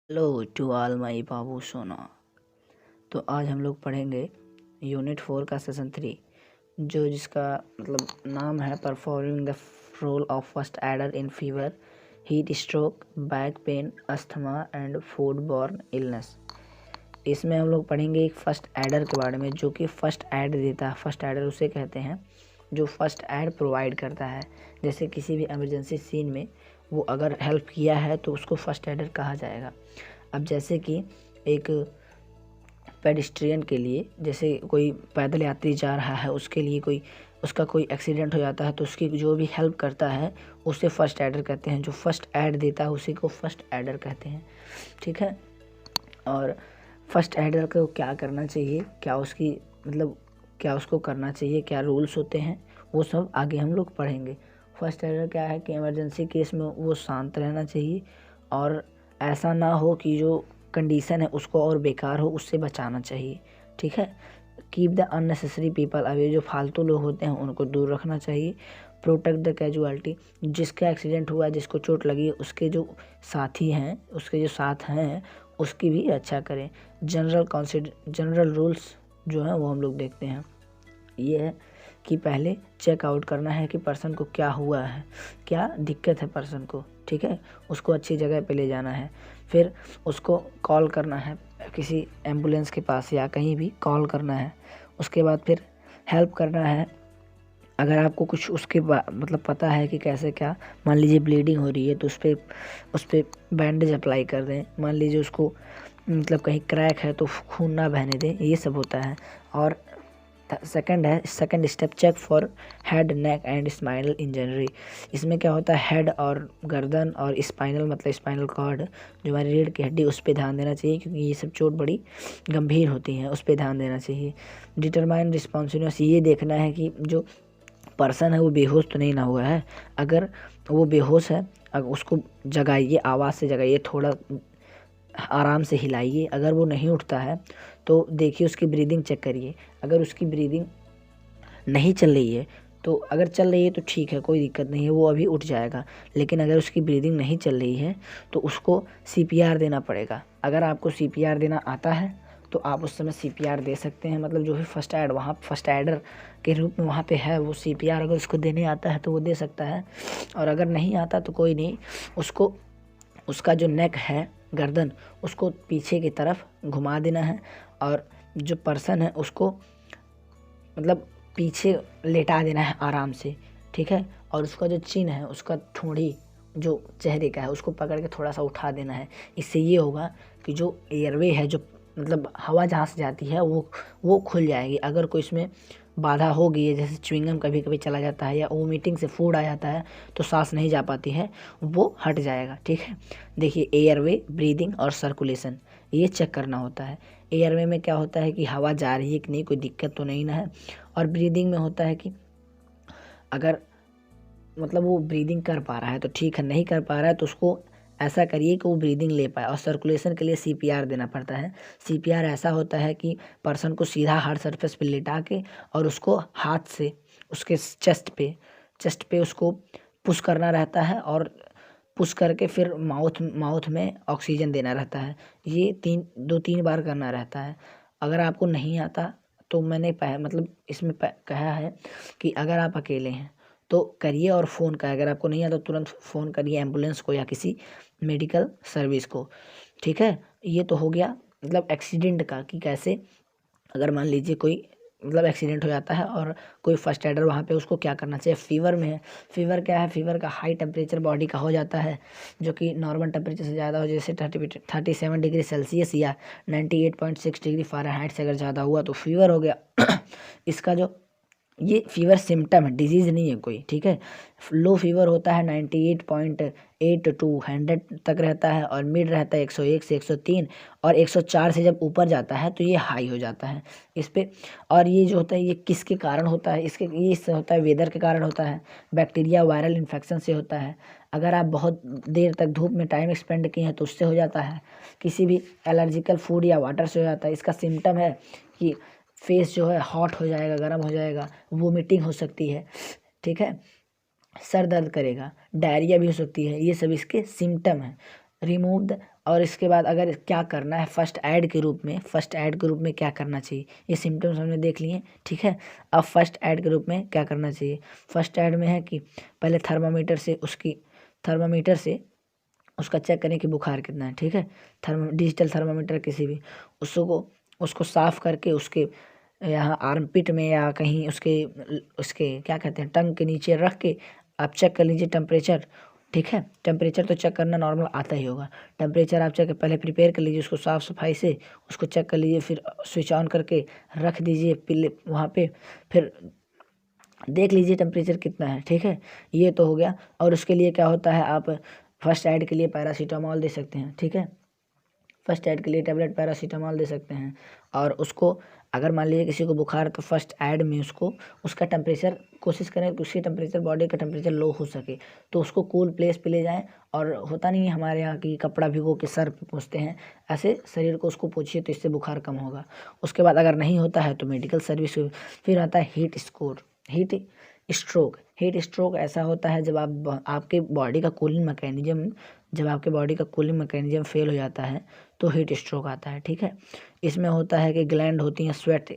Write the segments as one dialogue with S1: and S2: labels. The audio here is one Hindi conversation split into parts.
S1: हेलो टू ऑल माई बाबू सोना। तो आज हम लोग पढ़ेंगे यूनिट 4 का सेशन 3 जिसका मतलब नाम है performing the role of first aider in fever, heat stroke, back pain, asthma and food borne illness. इसमें हम लोग पढ़ेंगे एक फर्स्ट एडर के बारे में जो कि फर्स्ट एड देता है। फर्स्ट एडर उसे कहते हैं जो फर्स्ट एड प्रोवाइड करता है। जैसे किसी भी इमरजेंसी सीन में वो अगर हेल्प किया है तो उसको फर्स्ट एडर कहा जाएगा। अब जैसे कि एक पेडिस्ट्रियन के लिए, जैसे कोई पैदल यात्री जा रहा है उसके लिए उसका कोई एक्सीडेंट हो जाता है तो उसकी जो भी हेल्प करता है उसे फर्स्ट एडर कहते हैं। जो फर्स्ट एड देता है उसी को फर्स्ट एडर कहते हैं, ठीक है। और फर्स्ट एडर को क्या करना चाहिए, क्या उसकी मतलब क्या उसको करना चाहिए, क्या रूल्स होते हैं, वो सब आगे हम लोग पढ़ेंगे। फर्स्ट एडर क्या है कि इमरजेंसी केस में वो शांत रहना चाहिए और ऐसा ना हो कि जो कंडीशन है उसको और बेकार हो, उससे बचाना चाहिए, ठीक है। Keep the unnecessary people away, जो फालतू लोग होते हैं उनको दूर रखना चाहिए। प्रोटेक्ट द कैजुअलिटी, जिसका एक्सीडेंट हुआ, जिसको चोट लगी, उसके जो साथी हैं, उसके जो साथ हैं उसकी भी रक्षा करें। जनरल रूल्स जो हैं वो हम लोग देखते हैं। ये है कि पहले चेक आउट करना है कि पर्सन को क्या हुआ है, क्या दिक्कत है पर्सन को, ठीक है। उसको अच्छी जगह पे ले जाना है, फिर उसको कॉल करना है किसी एम्बुलेंस के पास या कहीं भी कॉल करना है। उसके बाद फिर हेल्प करना है। अगर आपको कुछ उसके मतलब पता है कि कैसे क्या, मान लीजिए ब्लीडिंग हो रही है तो उस पर बैंडेज अप्लाई कर दें। मान लीजिए उसको मतलब कहीं क्रैक है तो खून ना बहने दें, ये सब होता है। और second step, check for head, neck and spinal injury. इसमें क्या होता है, हेड और गर्दन और स्पाइनल मतलब स्पाइनल कॉर्ड जो हमारी रीढ़ की हड्डी, उस पर ध्यान देना चाहिए क्योंकि ये सब चोट बड़ी गंभीर होती हैं, उस पर ध्यान देना चाहिए। डिटरमाइन रिस्पॉन्सिवनेस, ये देखना है कि जो पर्सन है वो बेहोश तो नहीं ना हुआ है। अगर वो बेहोश है, अगर उसको जगाइए, आवाज़ से जगाइए, थोड़ा आराम से हिलाइए। अगर वो नहीं उठता है तो देखिए उसकी ब्रीदिंग चेक करिए। अगर उसकी ब्रीदिंग नहीं चल रही है तो अगर चल रही है तो ठीक है, कोई दिक्कत नहीं है, वो अभी उठ जाएगा। लेकिन अगर उसकी ब्रीदिंग नहीं चल रही है तो उसको सीपीआर देना पड़ेगा। अगर आपको सीपीआर देना आता है तो आप उस समय सीपीआर दे सकते हैं। मतलब जो भी फर्स्ट एड वहाँ फर्स्ट एडर के रूप में वहाँ पे है, वो सीपीआर अगर उसको देने आता है तो वो दे सकता है। और अगर नहीं आता तो कोई नहीं, उसको उसका जो नेक है, गर्दन, उसको पीछे की तरफ घुमा देना है और जो पर्सन है उसको मतलब पीछे लेटा देना है आराम से, ठीक है। और उसका जो चिन है, उसका ठोड़ी जो चेहरे का है, उसको पकड़ के थोड़ा सा उठा देना है। इससे ये होगा कि जो एयरवे है, जो मतलब हवा जहाँ से जाती है वो खुल जाएगी। अगर कोई इसमें बाधा हो गई है, जैसे च्युइंगम कभी कभी चला जाता है या वोमिटिंग से फूड आ जाता है तो सांस नहीं जा पाती है, वो हट जाएगा, ठीक है। देखिए एयरवे, ब्रीदिंग और सर्कुलेशन, ये चेक करना होता है। एयरवे में क्या होता है कि हवा जा रही है कि नहीं, कोई दिक्कत तो नहीं ना है। और ब्रीदिंग में होता है कि अगर मतलब वो ब्रीदिंग कर पा रहा है तो ठीक है, नहीं कर पा रहा है तो उसको ऐसा करिए कि वो ब्रीदिंग ले पाए। और सर्कुलेशन के लिए सीपीआर देना पड़ता है। सीपीआर ऐसा होता है कि पर्सन को सीधा हार्ड सरफेस पे लेटा के और उसको हाथ से उसके चेस्ट पे उसको पुश करना रहता है और पुश करके फिर माउथ में ऑक्सीजन देना रहता है। ये 2-3 बार करना रहता है। अगर आपको नहीं आता तो मैंने मतलब इसमें कहा है कि अगर आप अकेले हैं तो करिए और फ़ोन का, अगर आपको नहीं आता तो तुरंत फ़ोन करिए एम्बुलेंस को या किसी मेडिकल सर्विस को, ठीक है। ये तो हो गया मतलब एक्सीडेंट का कि कैसे अगर मान लीजिए कोई मतलब एक्सीडेंट हो जाता है और कोई फर्स्ट एडर वहाँ पे, उसको क्या करना चाहिए। फीवर में है, फीवर क्या है, फीवर का हाई टेम्परेचर बॉडी का हो जाता है जो कि नॉर्मल टेम्परेचर से ज़्यादा हो, जैसे 37 डिग्री सेल्सियस या 98.6 डिग्री फ़ारेनहाइट से अगर ज़्यादा हुआ तो फीवर हो गया। इसका जो ये फीवर सिम्टम है, डिजीज़ नहीं है कोई, ठीक है। लो फीवर होता है 98.8 टू 100 तक रहता है और मिड रहता है 101 से 103 और 104 से जब ऊपर जाता है तो ये हाई हो जाता है इस पे। और ये जो होता है ये किसके कारण होता है, ये इससे होता है, वेदर के कारण होता है, बैक्टीरिया वायरल इन्फेक्शन से होता है। अगर आप बहुत देर तक धूप में टाइम स्पेंड किए हैं तो उससे हो जाता है। किसी भी एलर्जिकल फूड या वाटर से हो जाता है। इसका सिम्टम है कि फेस जो है हॉट हो जाएगा, गर्म हो जाएगा, वोमिटिंग हो सकती है, ठीक है, सर दर्द करेगा, डायरिया भी हो सकती है। ये सब इसके सिम्टम हैं। रिमूव द और इसके बाद अगर क्या करना है फर्स्ट ऐड के रूप में क्या करना चाहिए, ये सिम्टम्स हमने देख लिए, ठीक है। अब फर्स्ट ऐड के रूप में क्या करना चाहिए, फर्स्ट ऐड में है कि पहले थर्मामीटर से उसका चेक करें कि बुखार कितना है, ठीक है। डिजिटल थर्मामीटर किसी भी उसको साफ करके उसके यहाँ आर्मपिट में या कहीं उसके क्या कहते हैं टंग के नीचे रख के आप चेक कर लीजिए टेम्परेचर, ठीक है। टेम्परेचर तो चेक करना नॉर्मल आता ही होगा। टेम्परेचर आप चेक पहले प्रिपेयर कर लीजिए, उसको साफ़ सफाई से उसको चेक कर लीजिए, फिर स्विच ऑन करके रख दीजिए पिल्ले वहाँ पे, फिर देख लीजिए टेम्परेचर कितना है, ठीक है। ये तो हो गया। और उसके लिए क्या होता है, आप फर्स्ट एड के लिए पैरासीटामॉल दे सकते हैं, ठीक है। फर्स्ट एड के लिए टैबलेट पैरासीटामॉल दे सकते हैं। और उसको अगर मान लीजिए किसी को बुखार तो फर्स्ट ऐड में उसका टेम्परेचर कोशिश करें कि उसकी टेम्परेचर बॉडी का टेम्परेचर लो हो सके, तो उसको कूल प्लेस पे ले जाएं। और होता नहीं है हमारे यहाँ की कपड़ा भिगो के सर पे पोंछते हैं, ऐसे शरीर को उसको पोंछिए तो इससे बुखार कम होगा। उसके बाद अगर नहीं होता है तो मेडिकल सर्विस। फिर आता है हीट स्ट्रोक ऐसा होता है जब आपके बॉडी का कूलिंग मैकेनिज्म फेल हो जाता है तो हीट स्ट्रोक आता है, ठीक है। इसमें होता है कि ग्लैंड होती हैं स्वेट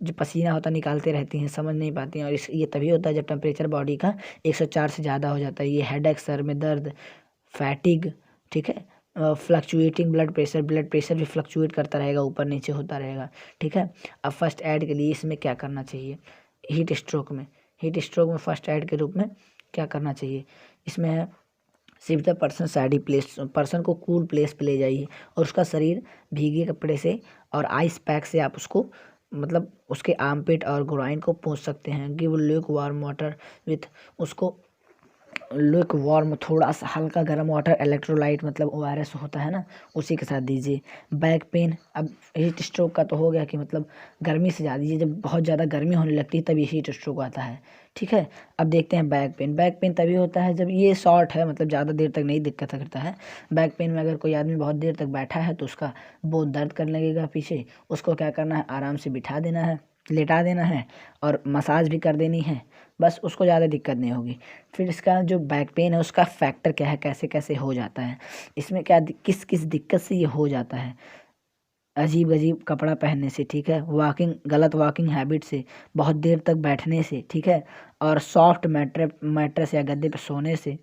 S1: जो पसीना होता निकालते रहती हैं, समझ नहीं पाती हैं। और ये तभी होता है जब टेम्परेचर बॉडी का 104 से ज़्यादा हो जाता है। ये हेडेक, सर में दर्द, फैटिग, ठीक है। फ्लक्चुएटिंग ब्लड प्रेशर भी फ्लक्चुएट करता रहेगा, ऊपर नीचे होता रहेगा, ठीक है। अब फर्स्ट एड के लिए इसमें क्या करना चाहिए, हीट स्ट्रोक में फर्स्ट एड के रूप में क्या करना चाहिए, इसमें है सिर्फ द पर्सन को कूल प्लेस पे ले जाइए और उसका शरीर भीगे कपड़े से और आइस पैक से आप उसको मतलब उसके आर्मपिट और ग्रोइन को पोंछ सकते हैं। Give Luke warm water with उसको लुक वार्म, थोड़ा सा हल्का गर्म वाटर, इलेक्ट्रोलाइट मतलब ORS होता है ना, उसी के साथ दीजिए। बैक पेन, अब हीट स्ट्रोक का तो हो गया कि मतलब गर्मी से ज़्यादा दीजिए, जब बहुत ज़्यादा गर्मी होने लगती है तभी हीट स्ट्रोक आता है, ठीक है। अब देखते हैं बैक पेन तभी होता है जब ये शॉर्ट है, मतलब ज़्यादा देर तक नहीं दिक्कत करता है। बैक पेन में अगर कोई आदमी बहुत देर तक बैठा है तो उसका बहुत दर्द करने लगेगा पीछे, उसको क्या करना है, आराम से बिठा देना है, लेटा देना है और मसाज भी कर देनी है, बस उसको ज़्यादा दिक्कत नहीं होगी। फिर इसका जो बैक पेन है उसका फैक्टर क्या है, कैसे कैसे हो जाता है, इसमें क्या किस किस दिक्कत से ये हो जाता है, अजीब अजीब कपड़ा पहनने से, ठीक है, गलत वॉकिंग हैबिट से, बहुत देर तक बैठने से, ठीक है, और सॉफ्ट मैट्रेस या गद्दे पर सोने से,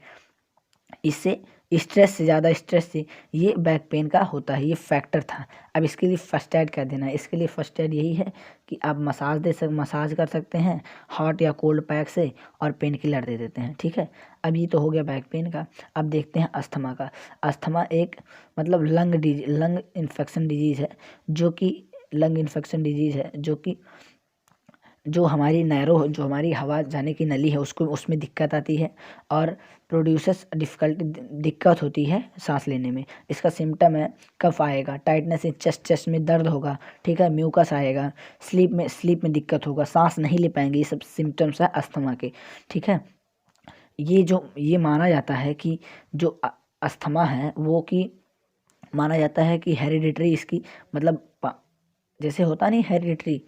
S1: इससे ज़्यादा स्ट्रेस से ये बैक पेन का होता है, ये फैक्टर था। अब इसके लिए फर्स्ट एड क्या देना है, इसके लिए फर्स्ट एड यही है कि आप मसाज कर सकते हैं हॉट या कोल्ड पैक से और पेन किलर दे देते हैं, ठीक है। अब ये तो हो गया बैक पेन का। अब देखते हैं अस्थमा का। अस्थमा एक मतलब लंग इन्फेक्शन डिजीज़ है जो हमारी हवा जाने की नली है उसमें दिक्कत आती है और प्रोड्यूसर्स दिक्कत होती है सांस लेने में। इसका सिम्टम है कफ आएगा, टाइटनेस इन चेस्ट में दर्द होगा, ठीक है, म्यूकस आएगा, स्लीप में दिक्कत होगा, सांस नहीं ले पाएंगे, ये सब सिम्टम्स है अस्थमा के, ठीक है। ये माना जाता है कि जो अस्थमा है वो कि माना जाता है कि हेरिडिटरी इसकी मतलब जैसे होता नहीं हेरिडिटरी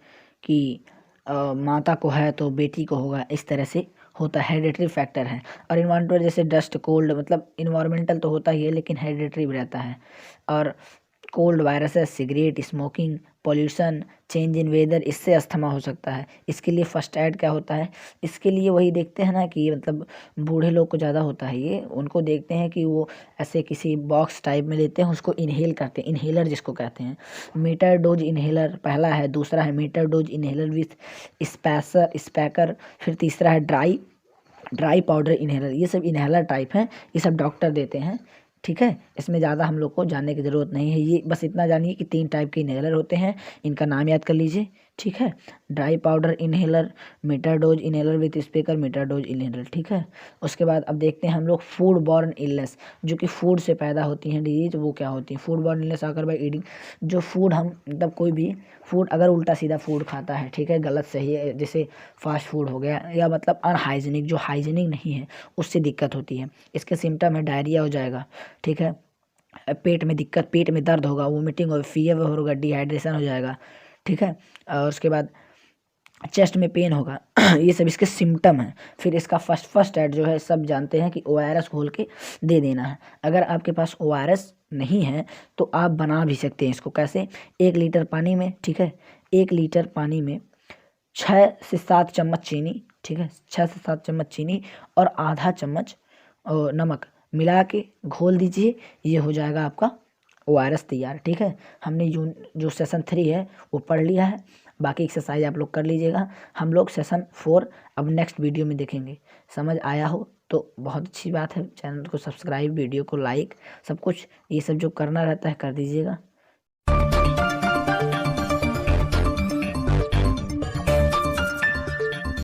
S1: कि माता को है तो बेटी को होगा, इस तरह से होता है, हेरिडिटरी फैक्टर है। और इन्वायरमेंटल जैसे डस्ट कोल्ड मतलब इन्वायरमेंटल तो होता ही है लेकिन हेरिडिटरी भी रहता है। और cold, viruses, cigarette smoking, pollution, change in weather, इससे अस्थमा हो सकता है। इसके लिए फर्स्ट एड क्या होता है, इसके लिए वही देखते हैं ना कि मतलब बूढ़े लोग को ज़्यादा होता है ये, उनको देखते हैं कि वो ऐसे किसी बॉक्स टाइप में लेते हैं, उसको इनहेल करते हैं, इनहेलर जिसको कहते हैं। मीटर डोज इनहेलर पहला है, दूसरा है मीटर डोज इनहेलर विथ स्पैकर, फिर तीसरा है ड्राई पाउडर इनहेलर। ये सब इनहेलर टाइप हैं, ये सब डॉक्टर देते हैं, ठीक है। इसमें ज़्यादा हम लोग को जानने की ज़रूरत नहीं है, ये बस इतना जानिए कि 3 टाइप के इनहेलर होते हैं, इनका नाम याद कर लीजिए, ठीक है। Dry powder inhaler, meter dose inhaler with spacer, meter dose inhaler, ठीक है। उसके बाद अब देखते हैं हम लोग फूड बॉर्न इलनेस, जो कि फूड से पैदा होती हैं डिजीज, वो क्या होती है। फूड बॉर्न इलनेस आकर बाय ईटिंग, जो फूड हम मतलब कोई भी फूड अगर उल्टा सीधा फूड खाता है, ठीक है, गलत सही है, जैसे फास्ट फूड हो गया या मतलब अनहाइजीनिक, जो हाइजीनिक नहीं है उससे दिक्कत होती है। इसके सिम्टम है डायरिया हो जाएगा, ठीक है, पेट में दिक्कत, पेट में दर्द होगा, वोमिटिंग और फीवर होगा, डिहाइड्रेशन हो जाएगा, ठीक है। और उसके बाद चेस्ट में पेन होगा ये सब इसके सिम्टम हैं। फिर इसका फर्स्ट एड जो है सब जानते हैं कि ORS घोल के दे देना है। अगर आपके पास ORS नहीं है तो आप बना भी सकते हैं इसको। कैसे? 1 लीटर पानी में, ठीक है, 1 लीटर पानी में 6 से 7 चम्मच चीनी, ठीक है, 6 से 7 चम्मच चीनी और आधा चम्मच नमक मिला के घोल दीजिए। ये हो जाएगा आपका ORS तैयार, ठीक है। हमने जो सेशन 3 है वो पढ़ लिया है, बाकी एक्सरसाइज आप लोग कर लीजिएगा। हम लोग सेशन 4 अब नेक्स्ट वीडियो में देखेंगे। समझ आया हो तो बहुत अच्छी बात है। चैनल को सब्सक्राइब, वीडियो को लाइक, सब कुछ ये सब जो करना रहता है कर दीजिएगा।